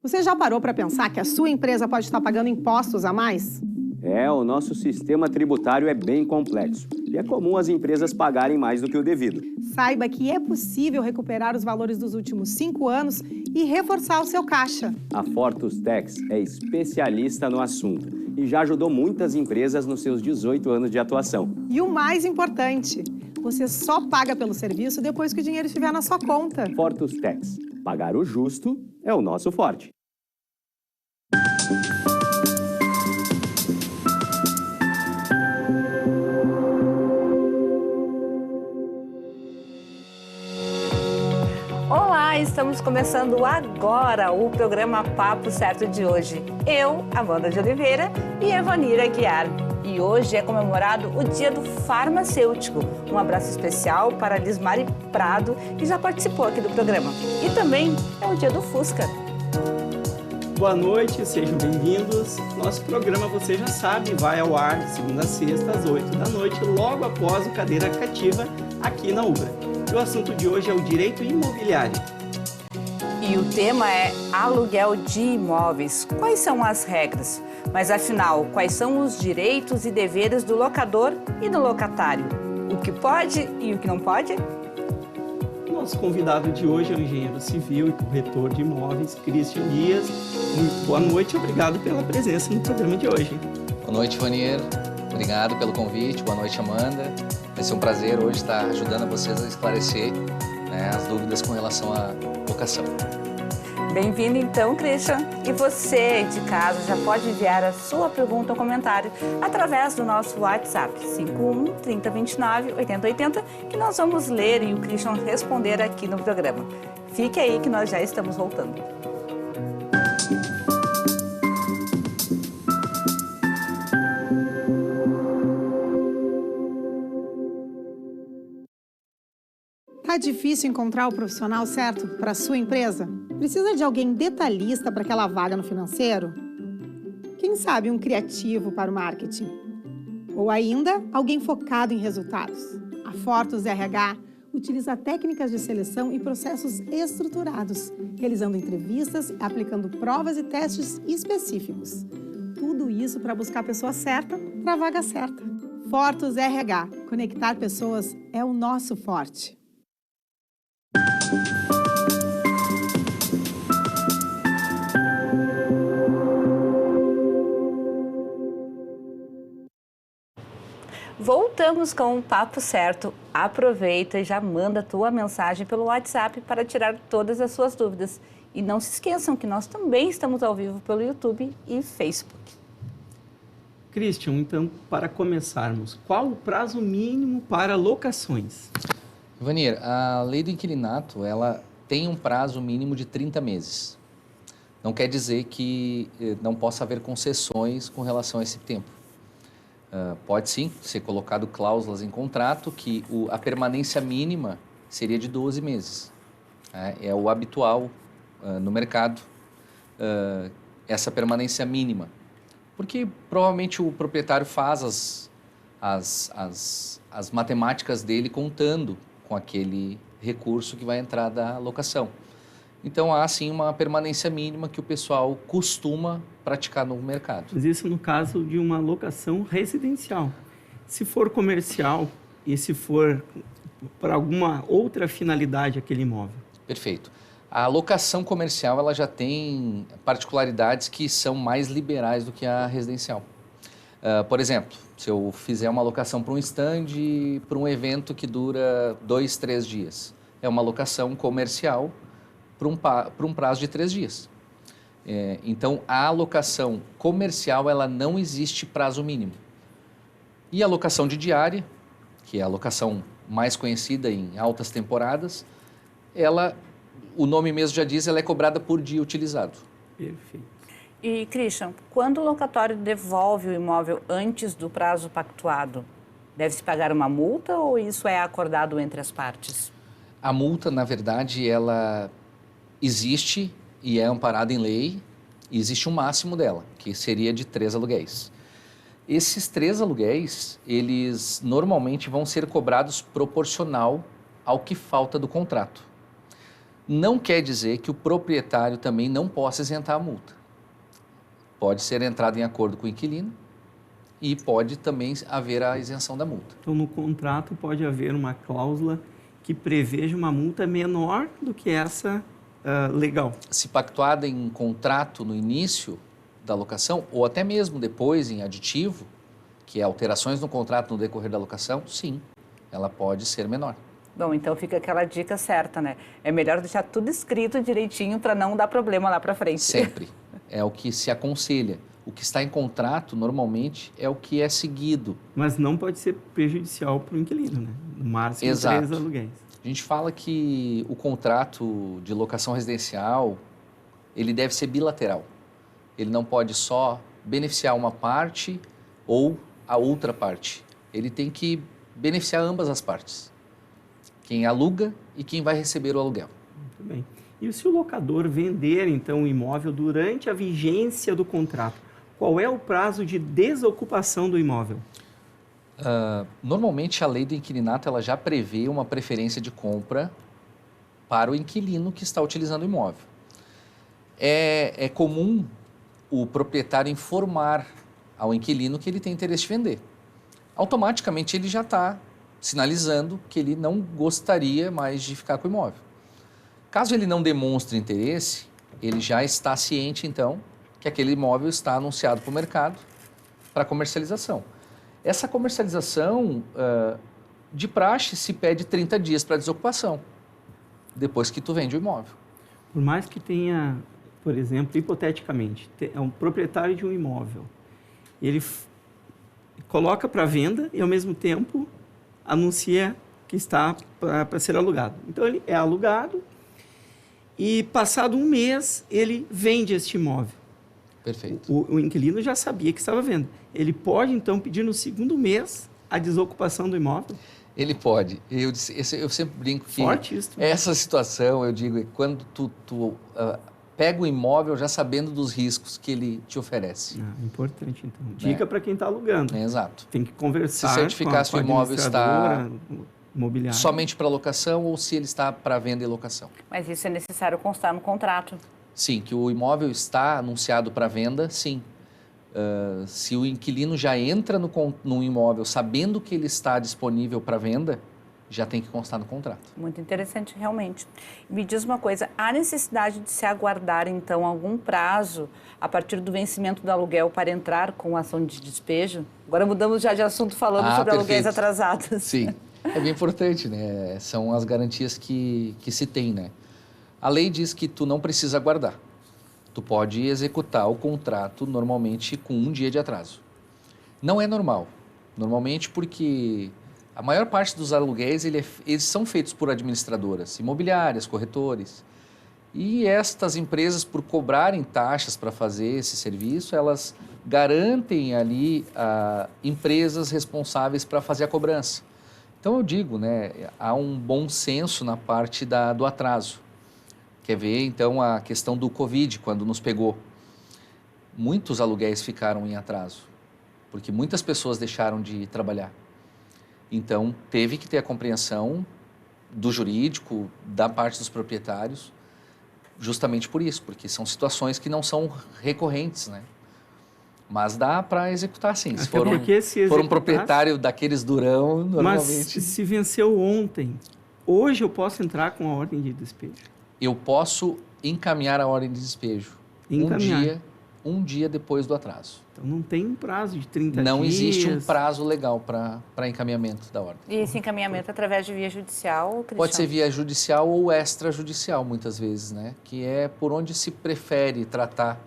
Você já parou para pensar que a sua empresa pode estar pagando impostos a mais? O nosso sistema tributário é bem complexo e é comum as empresas pagarem mais do que o devido. Saiba que é possível recuperar os valores dos últimos 5 anos e reforçar o seu caixa. A Fortus Tax é especialista no assunto e já ajudou muitas empresas nos seus 18 anos de atuação. E o mais importante, você só paga pelo serviço depois que o dinheiro estiver na sua conta. Fortus Tax. Pagar o justo é o nosso forte. Olá, estamos começando agora o programa Papo Certo de hoje. Eu, Amanda de Oliveira e Evanira Aguiar. E hoje é comemorado o Dia do Farmacêutico. Um abraço especial para Lismari Prado, que já participou aqui do programa. E também é o Dia do Fusca. Boa noite, sejam bem-vindos. Nosso programa, você já sabe, vai ao ar de segunda a sexta, às 8 da noite, logo após o Cadeira Cativa, aqui na UBRA. E o assunto de hoje é o direito imobiliário. E o tema é aluguel de imóveis. Quais são as regras? Mas afinal, quais são os direitos e deveres do locador e do locatário? O que pode e o que não pode? Nosso convidado de hoje é o engenheiro civil e corretor de imóveis, Christian Dias. Muito boa noite e obrigado pela presença no programa de hoje. Boa noite, Vanier. Obrigado pelo convite. Boa noite, Amanda. Vai ser um prazer hoje estar ajudando vocês a esclarecer, as dúvidas com relação à locação. Bem-vindo então, Christian. E você de casa já pode enviar a sua pergunta ou comentário através do nosso WhatsApp 51 3029 8080, que nós vamos ler e o Christian responder aqui no programa. Fique aí que nós já estamos voltando. Tá difícil encontrar o profissional certo para a sua empresa? Precisa de alguém detalhista para aquela vaga no financeiro? Quem sabe um criativo para o marketing? Ou ainda, alguém focado em resultados? A Fortus RH utiliza técnicas de seleção e processos estruturados, realizando entrevistas e aplicando provas e testes específicos. Tudo isso para buscar a pessoa certa para a vaga certa. Fortus RH. Conectar pessoas é o nosso forte. Voltamos com o Papo Certo. Aproveita e já manda a tua mensagem pelo WhatsApp para tirar todas as suas dúvidas. E não se esqueçam que nós também estamos ao vivo pelo YouTube e Facebook. Christian, então, para começarmos, qual o prazo mínimo para locações? Vanier, a lei do inquilinato, ela tem um prazo mínimo de 30 meses. Não quer dizer que não possa haver concessões com relação a esse tempo. Pode sim ser colocado cláusulas em contrato que a permanência mínima seria de 12 meses. É o habitual no mercado, essa permanência mínima. Porque provavelmente o proprietário faz as matemáticas dele contando com aquele recurso que vai entrar da locação. Então, há sim uma permanência mínima que o pessoal costuma praticar no mercado. Mas isso no caso de uma locação residencial. Se for comercial e se for para alguma outra finalidade aquele imóvel? Perfeito. A locação comercial ela já tem particularidades que são mais liberais do que a residencial. Por exemplo, se eu fizer uma locação para um stand, para um evento que dura 2, 3 dias, é uma locação comercial para um prazo de 3 dias. Então, a alocação comercial, ela não existe prazo mínimo. E a locação de diária, que é a locação mais conhecida em altas temporadas, o nome mesmo já diz, ela é cobrada por dia utilizado. Perfeito. E, Christian, quando o locatório devolve o imóvel antes do prazo pactuado, deve-se pagar uma multa ou isso é acordado entre as partes? A multa, na verdade, ela existe e é amparada em lei, e existe um máximo dela, que seria de 3 aluguéis. Esses 3 aluguéis, eles normalmente vão ser cobrados proporcional ao que falta do contrato. Não quer dizer que o proprietário também não possa isentar a multa. Pode ser entrado em acordo com o inquilino e pode também haver a isenção da multa. Então, no contrato pode haver uma cláusula que preveja uma multa menor do que essa legal. Se pactuada em contrato no início da locação, ou até mesmo depois em aditivo, que é alterações no contrato no decorrer da locação, sim, ela pode ser menor. Bom, então fica aquela dica certa, né? É melhor deixar tudo escrito direitinho para não dar problema lá para frente. Sempre. É o que se aconselha. O que está em contrato, normalmente, é o que é seguido. Mas não pode ser prejudicial para o inquilino, né? No máximo, Exato. 3 aluguéis. A gente fala que o contrato de locação residencial, ele deve ser bilateral. Ele não pode só beneficiar uma parte ou a outra parte. Ele tem que beneficiar ambas as partes. Quem aluga e quem vai receber o aluguel. Muito bem. E se o locador vender, então, o imóvel durante a vigência do contrato, qual é o prazo de desocupação do imóvel? Normalmente, a lei do inquilinato ela já prevê uma preferência de compra para o inquilino que está utilizando o imóvel. É comum o proprietário informar ao inquilino que ele tem interesse de vender. Automaticamente, ele já está sinalizando que ele não gostaria mais de ficar com o imóvel. Caso ele não demonstre interesse, ele já está ciente, então, que aquele imóvel está anunciado para o mercado para comercialização. Essa comercialização, de praxe, se pede 30 dias para desocupação, depois que tu vende o imóvel. Por mais que tenha, por exemplo, hipoteticamente, é um proprietário de um imóvel, ele coloca para venda e, ao mesmo tempo, anuncia que está para ser alugado. Então, ele é alugado e, passado um mês, ele vende este imóvel. Perfeito. O inquilino já sabia que estava vendo. Ele pode, então, pedir no segundo mês a desocupação do imóvel? Ele pode. Eu sempre brinco que Forte isso. essa situação, eu digo, é quando tu pega o imóvel já sabendo dos riscos que ele te oferece. Importante, então. Dica para quem está alugando. Exato. Tem que conversar Se certificar se o imóvel está imobiliária. somente para locação ou se ele está para venda e locação. Mas isso é necessário constar no contrato. Sim, que o imóvel está anunciado para venda, sim. Se o inquilino já entra no imóvel sabendo que ele está disponível para venda, já tem que constar no contrato. Muito interessante, realmente. Me diz uma coisa, há necessidade de se aguardar, então, algum prazo a partir do vencimento do aluguel para entrar com ação de despejo? Agora mudamos já de assunto falando sobre perfeito. aluguéis atrasados. Sim, é bem importante, né? São as garantias que se tem, né? A lei diz que tu não precisa aguardar. Tu pode executar o contrato normalmente com 1 dia de atraso. Não é normal. Normalmente porque a maior parte dos aluguéis eles são feitos por administradoras, imobiliárias, corretores. E estas empresas, por cobrarem taxas para fazer esse serviço, elas garantem ali empresas responsáveis para fazer a cobrança. Então eu digo, né, há um bom senso na parte do atraso. Quer ver, então, a questão do Covid, quando nos pegou. Muitos aluguéis ficaram em atraso, porque muitas pessoas deixaram de trabalhar. Então, teve que ter a compreensão do jurídico, da parte dos proprietários, justamente por isso, porque são situações que não são recorrentes, né? Mas dá para executar sim. Se for um proprietário daqueles durão, normalmente... Mas se venceu ontem, hoje eu posso entrar com a ordem de despejo? Eu posso encaminhar a ordem de despejo um dia depois do atraso. Então não tem um prazo de 30 dias? Não existe um prazo legal para encaminhamento da ordem. E esse encaminhamento através de via judicial, Cristiano? Pode ser via judicial ou extrajudicial, muitas vezes, né? Que é por onde se prefere tratar.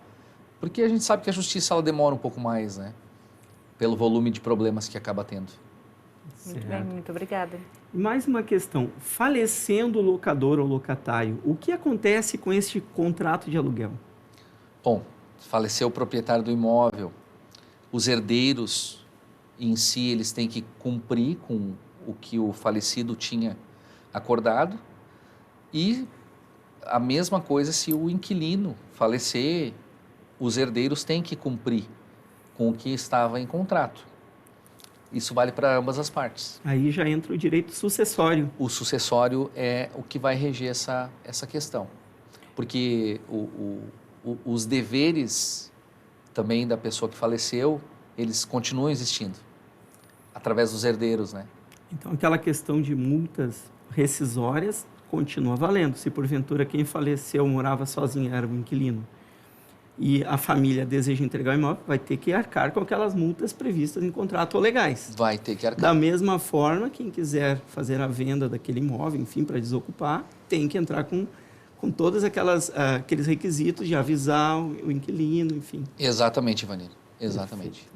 Porque a gente sabe que a justiça ela demora um pouco mais, né? Pelo volume de problemas que acaba tendo. Muito bem, muito obrigada. Mais uma questão. Falecendo o locador ou locatário, o que acontece com este contrato de aluguel? Bom, faleceu o proprietário do imóvel, os herdeiros em si, eles têm que cumprir com o que o falecido tinha acordado e a mesma coisa se o inquilino falecer, os herdeiros têm que cumprir com o que estava em contrato. Isso vale para ambas as partes. Aí já entra o direito sucessório. O sucessório é o que vai reger essa questão. Porque os deveres também da pessoa que faleceu, eles continuam existindo, através dos herdeiros, né? Então, aquela questão de multas rescisórias continua valendo. Se, porventura, quem faleceu morava sozinho, era um inquilino, e a família deseja entregar o imóvel, vai ter que arcar com aquelas multas previstas em contrato ou legais. Vai ter que arcar. Da mesma forma, quem quiser fazer a venda daquele imóvel, enfim, para desocupar, tem que entrar com todos aqueles requisitos de avisar o inquilino, enfim. Exatamente, Ivanir. Exatamente.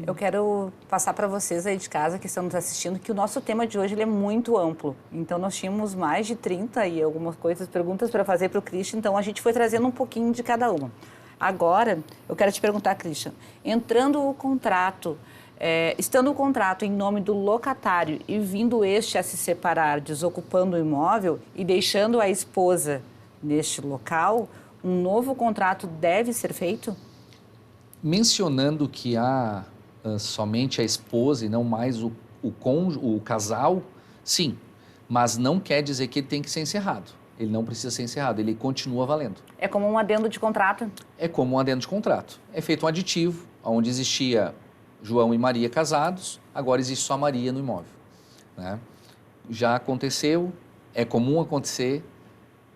Eu quero passar para vocês aí de casa que estão nos assistindo que o nosso tema de hoje ele é muito amplo. Então, nós tínhamos mais de 30 e algumas perguntas para fazer para o Christian, então a gente foi trazendo um pouquinho de cada uma. Agora, eu quero te perguntar, Christian, estando o contrato em nome do locatário e vindo este a se separar, desocupando o imóvel e deixando a esposa neste local, um novo contrato deve ser feito? Mencionando que há somente a esposa e não mais o casal, sim, mas não quer dizer que ele tem que ser encerrado. Ele não precisa ser encerrado, ele continua valendo. É como um adendo de contrato? É como um adendo de contrato. É feito um aditivo, onde existia João e Maria casados, agora existe só Maria no imóvel, né? Já aconteceu, é comum acontecer,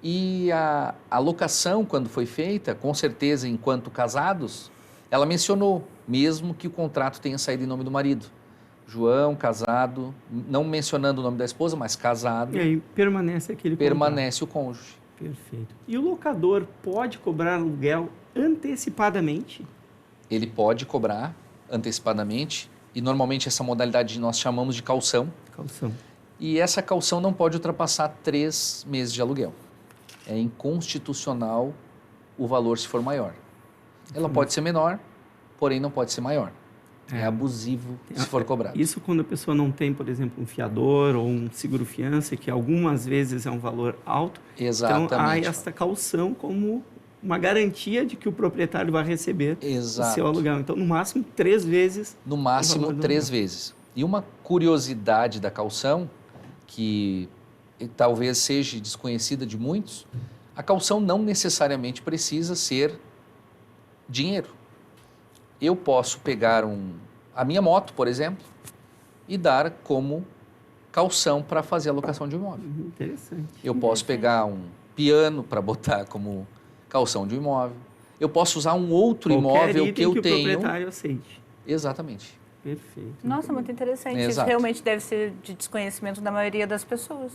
e a locação, quando foi feita, com certeza, enquanto casados, ela mencionou, mesmo que o contrato tenha saído em nome do marido. João, casado, não mencionando o nome da esposa, mas casado. E aí permanece aquele permanece contrato. O cônjuge. Perfeito. E o locador pode cobrar aluguel antecipadamente? Ele pode cobrar antecipadamente, e normalmente essa modalidade nós chamamos de caução. Caução. E essa caução não pode ultrapassar 3 meses de aluguel. É inconstitucional o valor se for maior. Ela pode ser menor, porém não pode ser maior. É abusivo se for cobrado. Isso quando a pessoa não tem, por exemplo, um fiador ou um seguro-fiança, que algumas vezes é um valor alto. Exatamente. Então, há esta caução como uma garantia de que o proprietário vai receber o seu aluguel. Então, no máximo, 3 vezes. No máximo, 3 vezes. E uma curiosidade da caução, que talvez seja desconhecida de muitos, a caução não necessariamente precisa ser dinheiro. Eu posso pegar a minha moto, por exemplo, e dar como caução para fazer a locação de um imóvel. Interessante. Eu posso pegar um piano para botar como caução de um imóvel. Eu posso usar um outro imóvel que eu tenho. O proprietário aceite. Exatamente. Perfeito. Nossa, muito interessante. Exato. Isso realmente deve ser de desconhecimento da maioria das pessoas.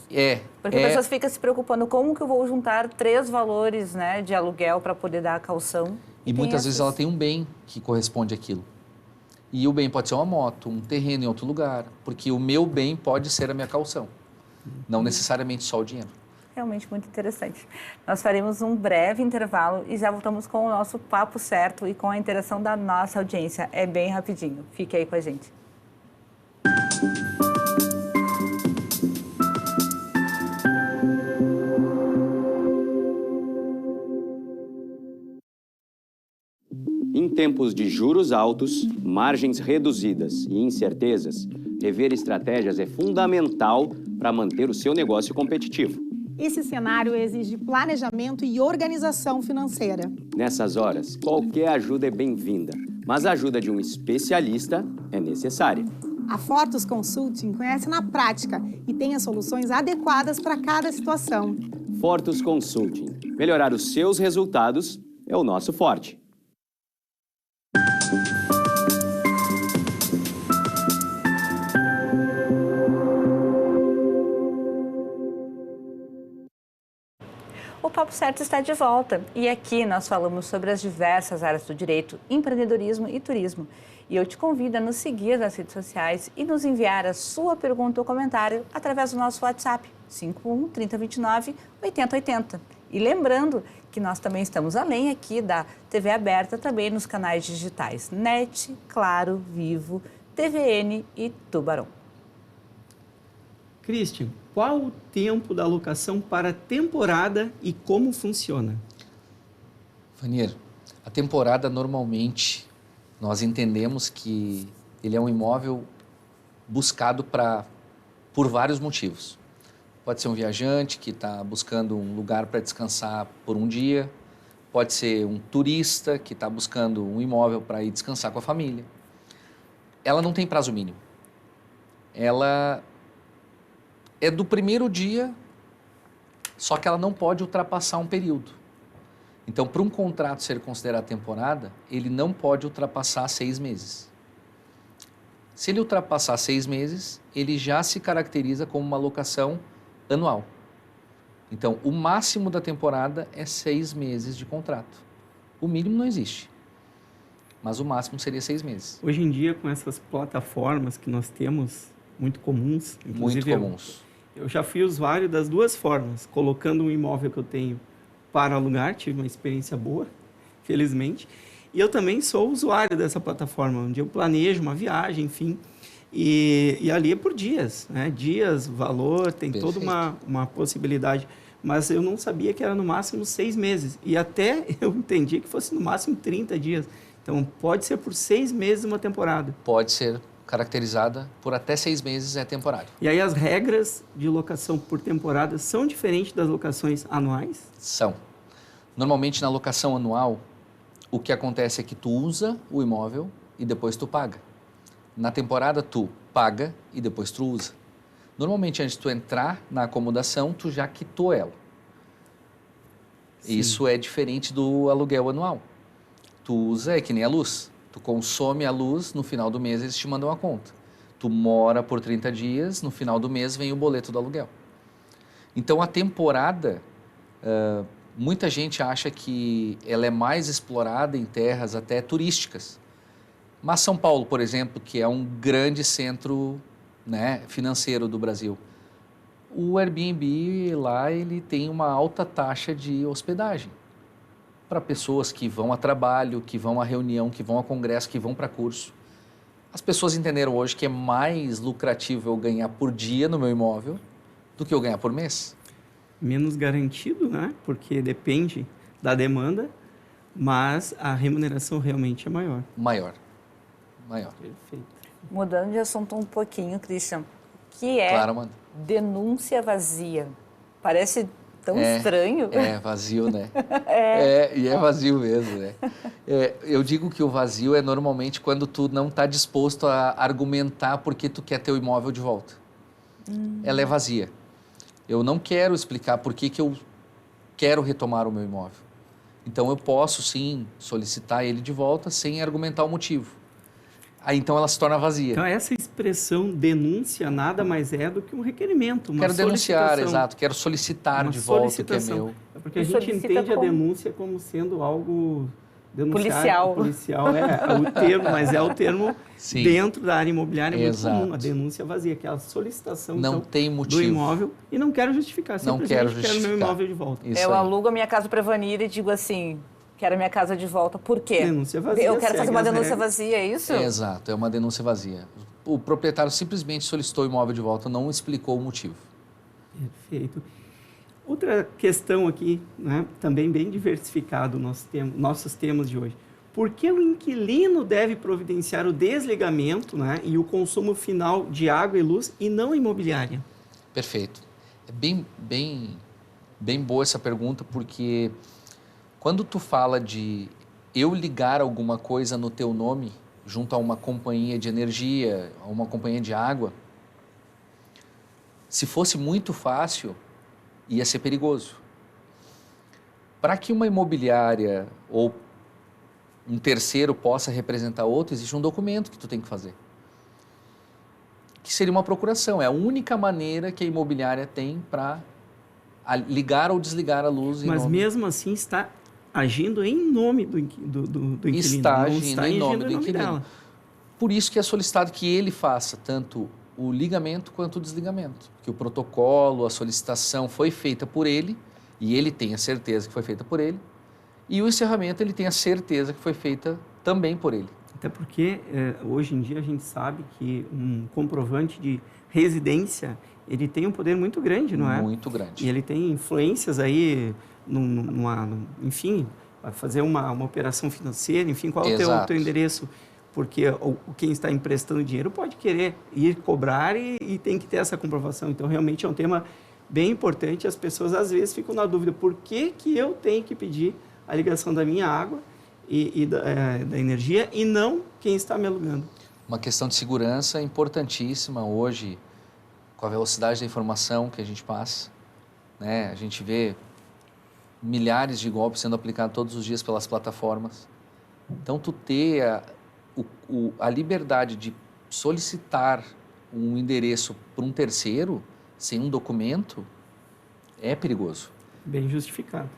Porque as pessoas ficam se preocupando como que eu vou juntar 3 valores, né, de aluguel para poder dar a caução. E muitas vezes ela tem um bem que corresponde àquilo. E o bem pode ser uma moto, um terreno em outro lugar, porque o meu bem pode ser a minha caução, não necessariamente só o dinheiro. Realmente muito interessante. Nós faremos um breve intervalo e já voltamos com o nosso papo certo e com a interação da nossa audiência. É bem rapidinho. Fique aí com a gente. Em tempos de juros altos, margens reduzidas e incertezas, rever estratégias é fundamental para manter o seu negócio competitivo. Esse cenário exige planejamento e organização financeira. Nessas horas, qualquer ajuda é bem-vinda, mas a ajuda de um especialista é necessária. A Fortus Consulting conhece na prática e tem as soluções adequadas para cada situação. Fortus Consulting. Melhorar os seus resultados é o nosso forte. O Papo Certo está de volta e aqui nós falamos sobre as diversas áreas do direito, empreendedorismo e turismo. E eu te convido a nos seguir nas redes sociais e nos enviar a sua pergunta ou comentário através do nosso WhatsApp 51 3029 8080. E lembrando que nós também estamos além aqui da TV aberta, também nos canais digitais NET, Claro, Vivo, TVN e Tubarão. Christian, qual o tempo da locação para temporada e como funciona? Vanir, a temporada normalmente nós entendemos que ele é um imóvel buscado por vários motivos. Pode ser um viajante que está buscando um lugar para descansar por um dia, pode ser um turista que está buscando um imóvel para ir descansar com a família. Ela não tem prazo mínimo. Ela é do primeiro dia, só que ela não pode ultrapassar um período. Então, para um contrato ser considerado temporada, ele não pode ultrapassar 6 meses. Se ele ultrapassar 6 meses, ele já se caracteriza como uma locação anual. Então, o máximo da temporada é 6 meses de contrato. O mínimo não existe, mas o máximo seria 6 meses. Hoje em dia, com essas plataformas que nós temos, muito comuns, inclusive Muito comuns. eu já fui usuário das duas formas, colocando um imóvel que eu tenho para alugar, tive uma experiência boa, felizmente, e eu também sou usuário dessa plataforma, onde eu planejo uma viagem, enfim, e ali é por dias, né? Dias, valor, tem Perfeito. toda uma possibilidade, mas eu não sabia que era no máximo 6 meses, e até eu entendi que fosse no máximo 30 dias, então pode ser por 6 meses uma temporada. Pode ser caracterizada por até 6 meses, é temporário. E aí as regras de locação por temporada são diferentes das locações anuais? São. Normalmente, na locação anual, o que acontece é que tu usa o imóvel e depois tu paga. Na temporada, tu paga e depois tu usa. Normalmente, antes de tu entrar na acomodação, tu já quitou ela. Sim. Isso é diferente do aluguel anual. Tu usa, é que nem a luz. Tu consome a luz, no final do mês eles te mandam a conta. Tu mora por 30 dias, no final do mês vem o boleto do aluguel. Então, a temporada, muita gente acha que ela é mais explorada em terras até turísticas. Mas São Paulo, por exemplo, que é um grande centro, né, financeiro do Brasil, o Airbnb lá ele tem uma alta taxa de hospedagem para pessoas que vão a trabalho, que vão a reunião, que vão a congresso, que vão para curso. As pessoas entenderam hoje que é mais lucrativo eu ganhar por dia no meu imóvel do que eu ganhar por mês. Menos garantido, né? Porque depende da demanda, mas a remuneração realmente é maior. Maior. Perfeito. Mudando de assunto um pouquinho, Christian, que é Claro, Amanda. denúncia vazia. Parece tão estranho. É vazio, né? E é vazio mesmo, né? Eu digo que o vazio é normalmente quando tu não está disposto a argumentar porque tu quer teu imóvel de volta. Ela é vazia. Eu não quero explicar por que eu quero retomar o meu imóvel. Então, eu posso, sim, solicitar ele de volta sem argumentar o motivo. Aí, então, ela se torna vazia. Então, essa expressão denúncia nada mais é do que um requerimento, uma Quero denunciar, solicitação. exato. Quero solicitar Uma de volta o que é solicitação. meu. É porque E a gente solicita entende a como? denúncia como sendo algo... Policial. Policial é o termo, mas é o termo Sim. dentro da área imobiliária é muito Exato. comum. A denúncia vazia, que é a solicitação Não então, tem do motivo. imóvel e não quero justificar, Não simplesmente quero quero justificar. meu imóvel de volta. Isso Eu aí. alugo a minha casa para Vanira e digo assim, quero a minha casa de volta. Por quê? Denúncia vazia, Eu quero fazer segue uma as denúncia regras. vazia, é isso? Exato, é uma denúncia vazia. O proprietário simplesmente solicitou o imóvel de volta, não explicou o motivo. Perfeito. Outra questão aqui, né, também bem diversificado nossos temas de hoje. Por que o inquilino deve providenciar o desligamento, né, e o consumo final de água e luz e não a imobiliária? Perfeito. É bem boa essa pergunta, porque quando tu fala de eu ligar alguma coisa no teu nome, junto a uma companhia de energia, a uma companhia de água, se fosse muito fácil, ia ser perigoso. Para que uma imobiliária ou um terceiro possa representar outro, existe um documento que tu tem que fazer. Que seria uma procuração. É a única maneira que a imobiliária tem para ligar ou desligar a luz. Mas mesmo assim está agindo em nome do inquilino. Está não agindo está em nome do dela. inquilino. Por isso que é solicitado que ele faça tanto o ligamento quanto o desligamento. Que o protocolo, a solicitação foi feita por ele, e ele tem a certeza que foi feita por ele, e o encerramento ele tem a certeza que foi feita também por ele. Até porque hoje em dia a gente sabe que um comprovante de residência, ele tem um poder muito grande, não é? Muito grande. E ele tem influências aí, enfim, vai fazer uma operação financeira, enfim, qual é o teu endereço? porque quem está emprestando dinheiro pode querer ir cobrar e tem que ter essa comprovação. Então, realmente é um tema bem importante. As pessoas, às vezes, ficam na dúvida, por que eu tenho que pedir a ligação da minha água e da energia e não quem está me alugando? Uma questão de segurança importantíssima hoje, com a velocidade da informação que a gente passa, né? A gente vê milhares de golpes sendo aplicados todos os dias pelas plataformas. Então, tu ter a liberdade de solicitar um endereço para um terceiro, sem um documento, é perigoso. Bem justificado.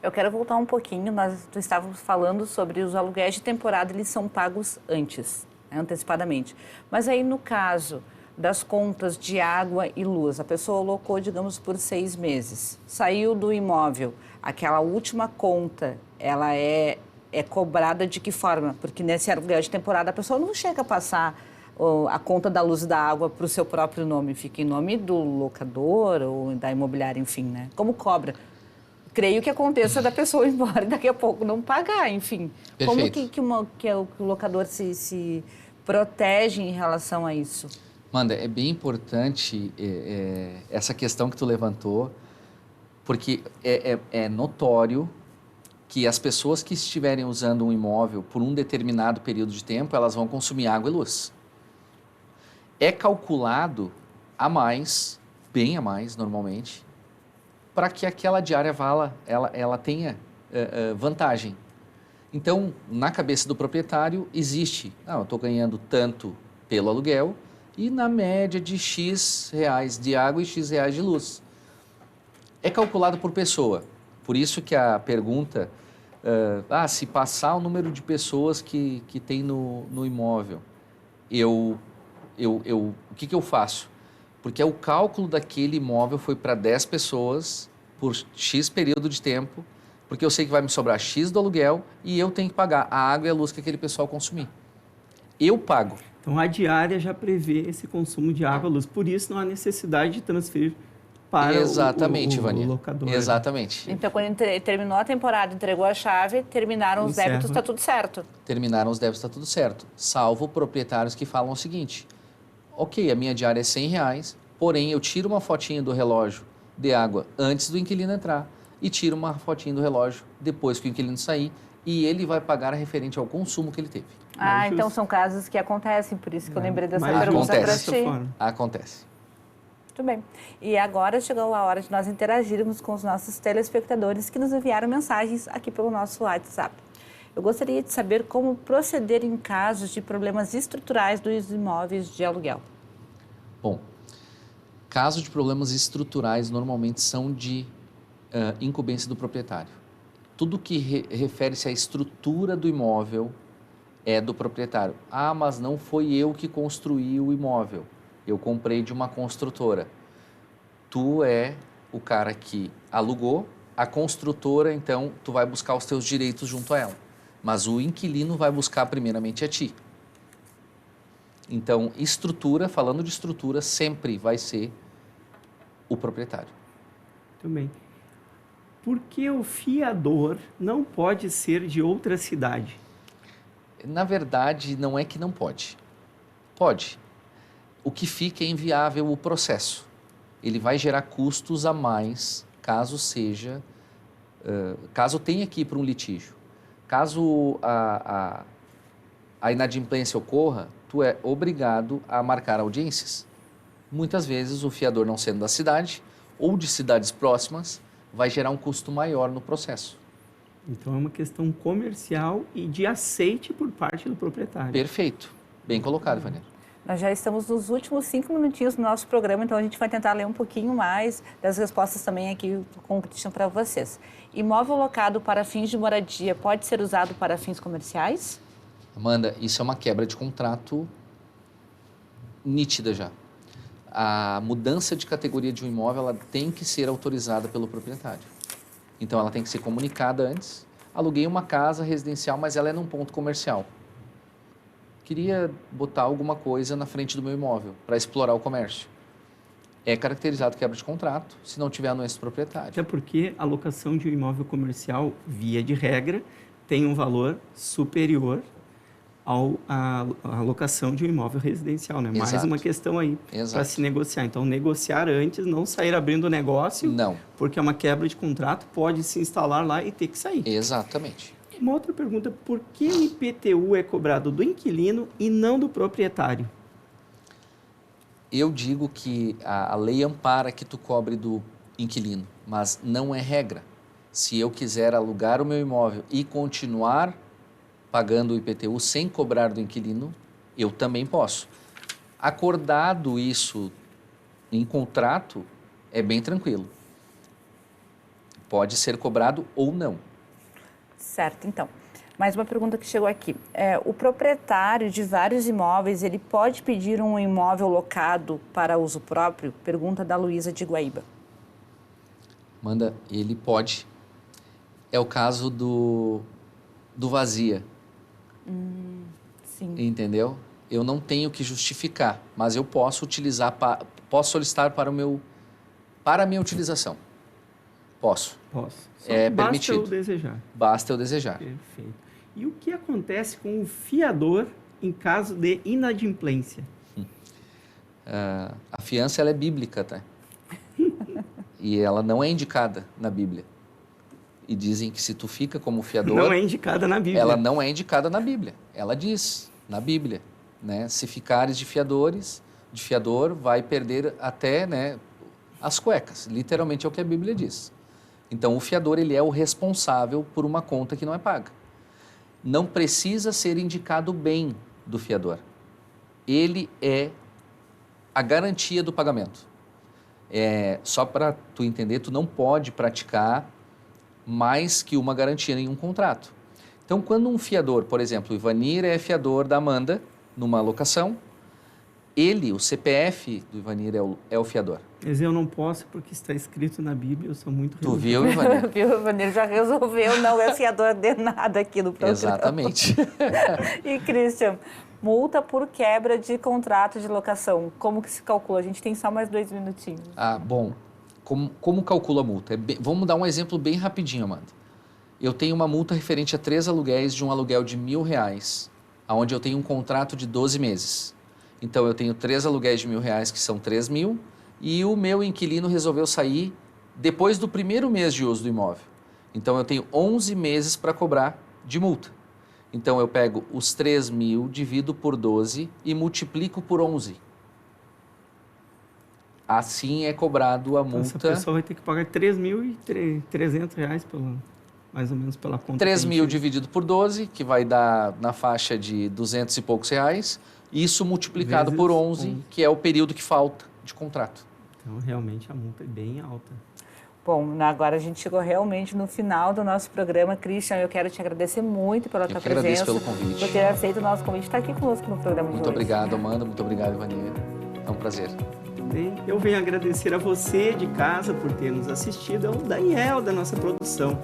Eu quero voltar um pouquinho, nós estávamos falando sobre os aluguéis de temporada, eles são pagos antes, né, antecipadamente. Mas aí, no caso das contas de água e luz, a pessoa alocou, digamos, por 6 meses, saiu do imóvel, aquela última conta, ela é cobrada de que forma? Porque nesse aluguel de temporada a pessoa não chega a passar a conta da luz e da água para o seu próprio nome, fica em nome do locador ou da imobiliária, enfim, né? Como cobra? Creio que aconteça da pessoa ir embora e daqui a pouco não pagar, enfim. Perfeito. Como que o locador se protege em relação a isso? Manda, é bem importante essa questão que tu levantou, porque é notório que as pessoas que estiverem usando um imóvel por um determinado período de tempo, elas vão consumir água e luz. É calculado a mais, bem a mais normalmente, para que aquela diária ela tenha vantagem. Então, na cabeça do proprietário existe, eu estou ganhando tanto pelo aluguel e na média de X reais de água e X reais de luz. É calculado por pessoa. Por isso que a pergunta, se passar o número de pessoas que tem no imóvel, o que eu faço? Porque o cálculo daquele imóvel foi para 10 pessoas por X período de tempo, porque eu sei que vai me sobrar X do aluguel e eu tenho que pagar a água e a luz que aquele pessoal consumir. Eu pago. Então, a diária já prevê esse consumo de água e luz. Por isso, não há necessidade de transferir para o locador. Exatamente. Então, quando terminou a temporada, entregou a chave, terminaram os débitos, está tudo certo. Terminaram os débitos, está tudo certo. Salvo proprietários que falam o seguinte: ok, a minha diária é R$100, porém eu tiro uma fotinha do relógio de água antes do inquilino entrar e tiro uma fotinha do relógio depois que o inquilino sair e ele vai pagar referente ao consumo que ele teve. Então são casos que acontecem, por isso que eu lembrei dessa pergunta para ti. Acontece. Muito bem. E agora chegou a hora de nós interagirmos com os nossos telespectadores que nos enviaram mensagens aqui pelo nosso WhatsApp. Eu gostaria de saber como proceder em casos de problemas estruturais dos imóveis de aluguel. Bom, casos de problemas estruturais normalmente são de incumbência do proprietário. Tudo que refere-se à estrutura do imóvel é do proprietário. Mas não foi eu que construí o imóvel. Eu comprei de uma construtora. Tu é o cara que alugou, a construtora, então, tu vai buscar os teus direitos junto a ela. Mas o inquilino vai buscar primeiramente a ti. Então, falando de estrutura, sempre vai ser o proprietário. Muito bem. Por que o fiador não pode ser de outra cidade? Na verdade, não é que não pode. Pode. O que fica é inviável o processo. Ele vai gerar custos a mais caso tenha que ir para um litígio. Caso a inadimplência ocorra, tu é obrigado a marcar audiências. Muitas vezes o fiador não sendo da cidade ou de cidades próximas vai gerar um custo maior no processo. Então é uma questão comercial e de aceite por parte do proprietário. Perfeito. Bem colocado, Vanessa. Nós já estamos nos últimos 5 minutinhos do nosso programa, então a gente vai tentar ler um pouquinho mais das respostas também aqui com o Christian para vocês. Imóvel locado para fins de moradia pode ser usado para fins comerciais? Amanda, isso é uma quebra de contrato nítida já. A mudança de categoria de um imóvel ela tem que ser autorizada pelo proprietário. Então ela tem que ser comunicada antes. Aluguei uma casa residencial, mas ela é num ponto comercial. Queria botar alguma coisa na frente do meu imóvel para explorar o comércio. É caracterizado quebra de contrato, se não tiver anuência do proprietário. Até porque a locação de um imóvel comercial, via de regra, tem um valor superior a locação de um imóvel residencial, né? Mais Exato. uma questão aí Exato. para se negociar. Então, negociar antes, não sair abrindo o negócio, Não, porque é uma quebra de contrato, pode se instalar lá e ter que sair. exatamente. Uma outra pergunta, por que o IPTU é cobrado do inquilino e não do proprietário? Eu digo que a lei ampara que tu cobre do inquilino, mas não é regra. Se eu quiser alugar o meu imóvel e continuar pagando o IPTU sem cobrar do inquilino, eu também posso. Acordado isso em contrato, é bem tranquilo. Pode ser cobrado ou não. Certo, então. Mais uma pergunta que chegou aqui. O proprietário de vários imóveis, ele pode pedir um imóvel locado para uso próprio? Pergunta da Luísa de Guaíba. Manda, ele pode. É o caso do vazia. Sim. Entendeu? Eu não tenho que justificar, mas eu posso utilizar, posso solicitar para a minha utilização. Posso. Posso. Só É basta permitido. eu desejar. Basta eu desejar. Perfeito. E o que acontece com o fiador em caso de inadimplência? A fiança ela é bíblica, tá? E ela não é indicada na Bíblia. E dizem que se tu fica como fiador... Não é indicada na Bíblia. Ela não é indicada na Bíblia. Ela diz na Bíblia, né? Se ficares de fiador, vai perder até, né, as cuecas. Literalmente é o que a Bíblia diz. Então, o fiador, ele é o responsável por uma conta que não é paga. Não precisa ser indicado o bem do fiador. Ele é a garantia do pagamento. Só para tu entender, tu não pode praticar mais que uma garantia em um contrato. Então, quando um fiador, por exemplo, o Ivanir é fiador da Amanda numa locação, o CPF do Ivanir é o fiador. Mas eu não posso porque está escrito na Bíblia, eu sou muito Tu religioso. viu, Ivanir? Viu, o Ivanir já resolveu, não é fiador de nada aqui no programa. Exatamente. E, Christian, multa por quebra de contrato de locação, como que se calcula? A gente tem só mais 2 minutinhos. Bom, como calcula a multa? Vamos dar um exemplo bem rapidinho, Amanda. Eu tenho uma multa referente a 3 aluguéis de um aluguel de R$1.000, onde eu tenho um contrato de 12 meses. Então, eu tenho 3 aluguéis de R$1.000, que são 3.000, e o meu inquilino resolveu sair depois do primeiro mês de uso do imóvel. Então, eu tenho 11 meses para cobrar de multa. Então, eu pego os 3.000, divido por 12 e multiplico por 11. Assim é cobrado a multa. Essa pessoa vai ter que pagar R$3.300 mais ou menos pela conta. 3.000 dividido por 12, que vai dar na faixa de 200 e poucos reais. Isso multiplicado Vezes por 11, 11, que é o período que falta de contrato. Então, realmente, a multa é bem alta. Bom, agora a gente chegou realmente no final do nosso programa. Christian, eu quero te agradecer muito pela tua presença. Eu que agradeço pelo convite. Por ter aceito o nosso convite, estar aqui conosco no programa de hoje. Muito obrigado, Amanda. Muito obrigado, Ivanir. É um prazer. Bem, eu venho agradecer a você de casa por ter nos assistido, ao Daniel da nossa produção.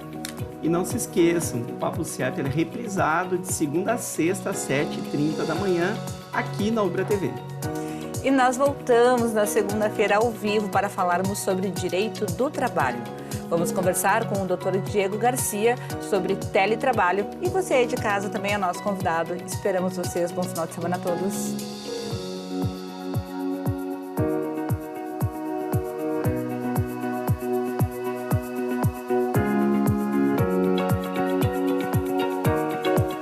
E não se esqueçam, o Papo Certo é reprisado de segunda a sexta às 7h30 da manhã, aqui na Ubra TV. E nós voltamos na segunda-feira ao vivo para falarmos sobre direito do trabalho. Vamos conversar com o Dr. Diego Garcia sobre teletrabalho. E você aí de casa também é nosso convidado. Esperamos vocês. Bom final de semana a todos.